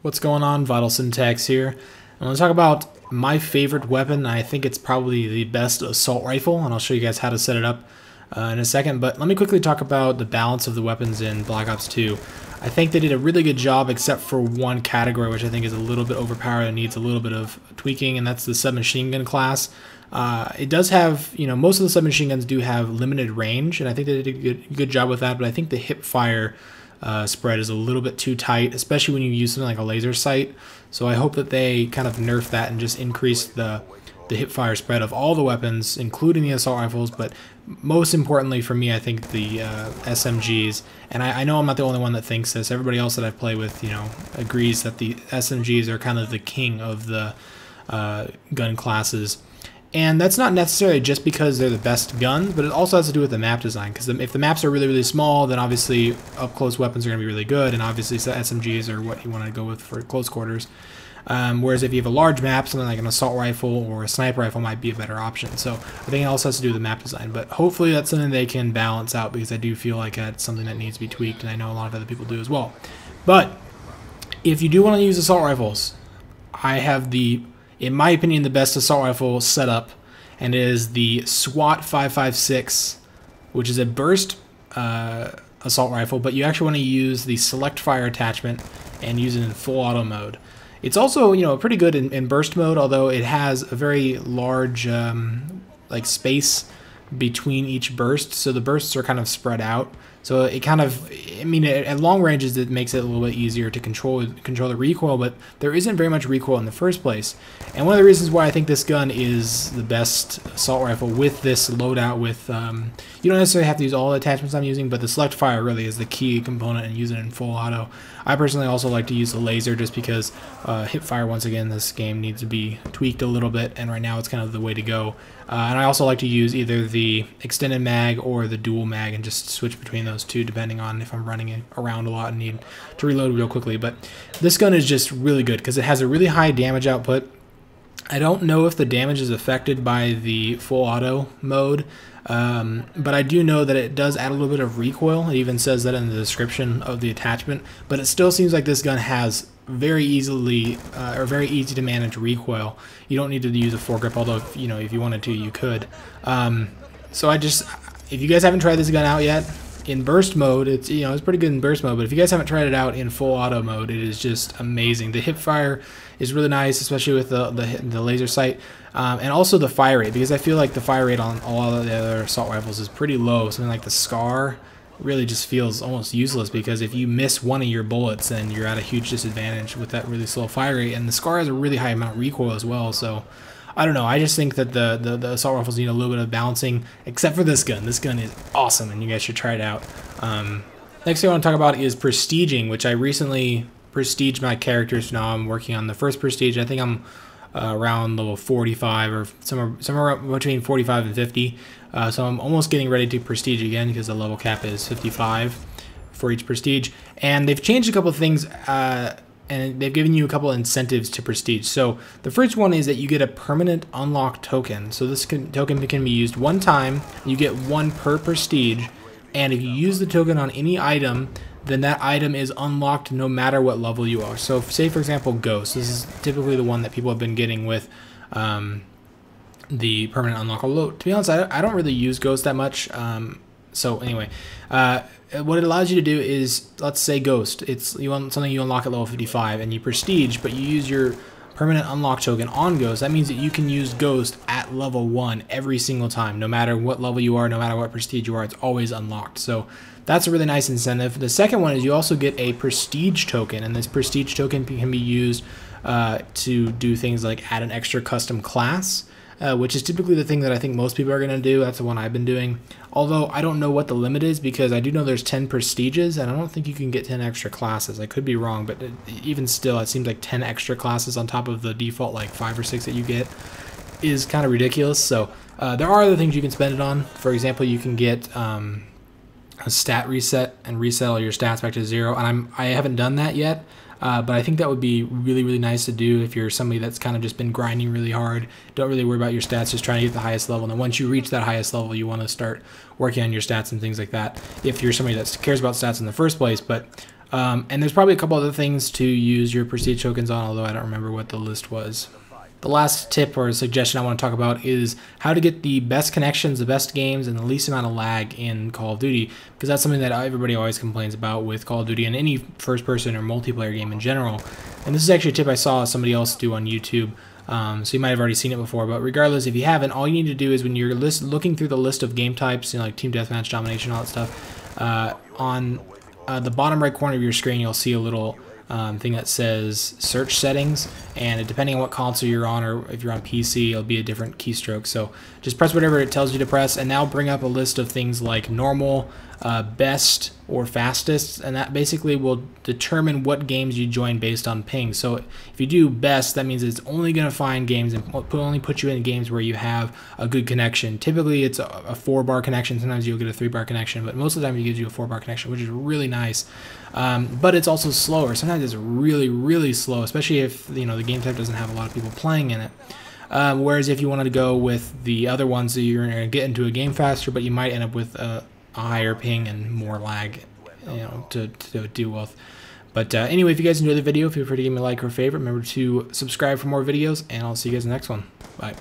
What's going on? VitalSyntax here. I'm going to talk about my favorite weapon. I think it's probably the best assault rifle, and I'll show you guys how to set it up in a second. But let me quickly talk about the balance of the weapons in Black Ops 2. I think they did a really good job, except for one category, which I think is a little bit overpowered and needs a little bit of tweaking, and that's the submachine gun class. It does have, most of the submachine guns do have limited range, and I think they did a good job with that, but I think the hip fire spread is a little bit too tight, especially when you use something like a laser sight. So I hope that they kind of nerf that and just increase the hip fire spread of all the weapons, including the assault rifles, but most importantly for me, I think the SMGs. And I know I'm not the only one that thinks this. Everybody else that I've played with, agrees that the SMGs are kind of the king of the gun classes. And that's not necessarily just because they're the best guns, but it also has to do with the map design. Because if the maps are really, really small, then obviously up-close weapons are going to be really good, and obviously SMGs are what you want to go with for close quarters. Whereas if you have a large map, something like an assault rifle or a sniper rifle might be a better option. So I think it also has to do with the map design. But hopefully that's something they can balance out, because I do feel like that's something that needs to be tweaked, and I know a lot of other people do as well. But if you do want to use assault rifles, I have in my opinion, the best assault rifle setup, and it is the SWAT-556, which is a burst assault rifle, but you actually want to use the select fire attachment and use it in full auto mode. It's also, pretty good in burst mode, although it has a very large space between each burst, so the bursts are kind of spread out. So it kind of, at long ranges it makes it a little bit easier to control the recoil, but there isn't very much recoil in the first place. And one of the reasons why I think this gun is the best assault rifle with this loadout, with you don't necessarily have to use all the attachments I'm using, but the select fire really is the key component, and using it in full auto. I personally also like to use the laser, just because hip fire, once again, this game needs to be tweaked a little bit, and right now it's kind of the way to go. And I also like to use either the extended mag or the dual mag, and just switch between those two depending on if I'm running around a lot and need to reload real quickly. But this gun is just really good because it has a really high damage output. I don't know if the damage is affected by the full auto mode, but I do know that it does add a little bit of recoil. It even says that in the description of the attachment, but it still seems like this gun has very easy to manage recoil. You don't need to use a foregrip, although if you wanted to, you could. So if you guys haven't tried this gun out yet, in burst mode, it's pretty good in burst mode, but if you guys haven't tried it out in full auto mode, it is just amazing. The hip fire is really nice, especially with the laser sight, and also the fire rate, because I feel like the fire rate on all of the other assault rifles is pretty low. Something like the Scar really just feels almost useless, because if you miss one of your bullets, then you're at a huge disadvantage with that really slow fire rate, and the Scar has a really high amount of recoil as well. So I don't know, I just think that the assault rifles need a little bit of balancing, except for this gun. This gun is awesome, and you guys should try it out. Next thing I want to talk about is prestiging, which I recently prestiged my characters. Now I'm working on the first prestige. I think I'm around level 45, or somewhere between 45 and 50. So I'm almost getting ready to prestige again, because the level cap is 55 for each prestige. And they've changed a couple of things, and they've given you a couple of incentives to prestige. So the first one is that you get a permanent unlock token. So this token can be used one time. You get one per prestige, and if you use the token on any item, then that item is unlocked no matter what level you are. So say, for example, Ghost. This is typically the one that people have been getting with the permanent unlock. Although, to be honest, I don't really use Ghost that much. So anyway, what it allows you to do is, let's say Ghost. You want something you unlock at level 55, and you prestige, but you use your permanent unlock token on Ghost. That means that you can use Ghost at level 1 every single time, no matter what level you are, no matter what prestige you are. It's always unlocked. So that's a really nice incentive. The second one is you also get a prestige token, and this prestige token can be used to do things like add an extra custom class, which is typically the thing that I think most people are going to do. That's the one I've been doing. Although I don't know what the limit is, because I do know there's 10 prestiges, and I don't think you can get 10 extra classes. I could be wrong, but even still, it seems like 10 extra classes on top of the default 5 or 6 that you get is kind of ridiculous. So there are other things you can spend it on. For example, you can get a stat reset and reset all your stats back to 0, and I haven't done that yet. but I think that would be really, really nice to do if you're somebody that's kind of just been grinding really hard. Don't really worry about your stats, just trying to get the highest level. And then once you reach that highest level, you want to start working on your stats and things like that, if you're somebody that cares about stats in the first place. But and there's probably a couple other things to use your prestige tokens on, although I don't remember what the list was. The last tip or suggestion I want to talk about is how to get the best connections, the best games, and the least amount of lag in Call of Duty, because that's something that everybody always complains about with Call of Duty and any first-person or multiplayer game in general. And this is actually a tip I saw somebody else do on YouTube, so you might have already seen it before, but regardless, if you haven't, all you need to do is when you're looking through the list of game types, you know, like Team Deathmatch, Domination, all that stuff, on the bottom right corner of your screen, you'll see a little thing that says search settings, and depending on what console you're on, or if you're on PC, it'll be a different keystroke. So just press whatever it tells you to press, and now bring up a list of things like normal, best, or fastest, and that basically will determine what games you join based on ping. So if you do best, that means it's only going to find games and only put you in games where you have a good connection. Typically it's a 4-bar connection, sometimes you'll get a 3-bar connection, but most of the time it gives you a 4-bar connection, which is really nice. But it's also slower. Sometimes it's really, really slow, especially if, you know, the game type doesn't have a lot of people playing in it. Whereas if you wanted to go with the other ones, you're going to get into a game faster, but you might end up with a higher ping and more lag, you know, to deal with. But anyway, if you guys enjoyed the video, feel free to give me a like or a favorite. Remember to subscribe for more videos, and I'll see you guys in the next one. Bye.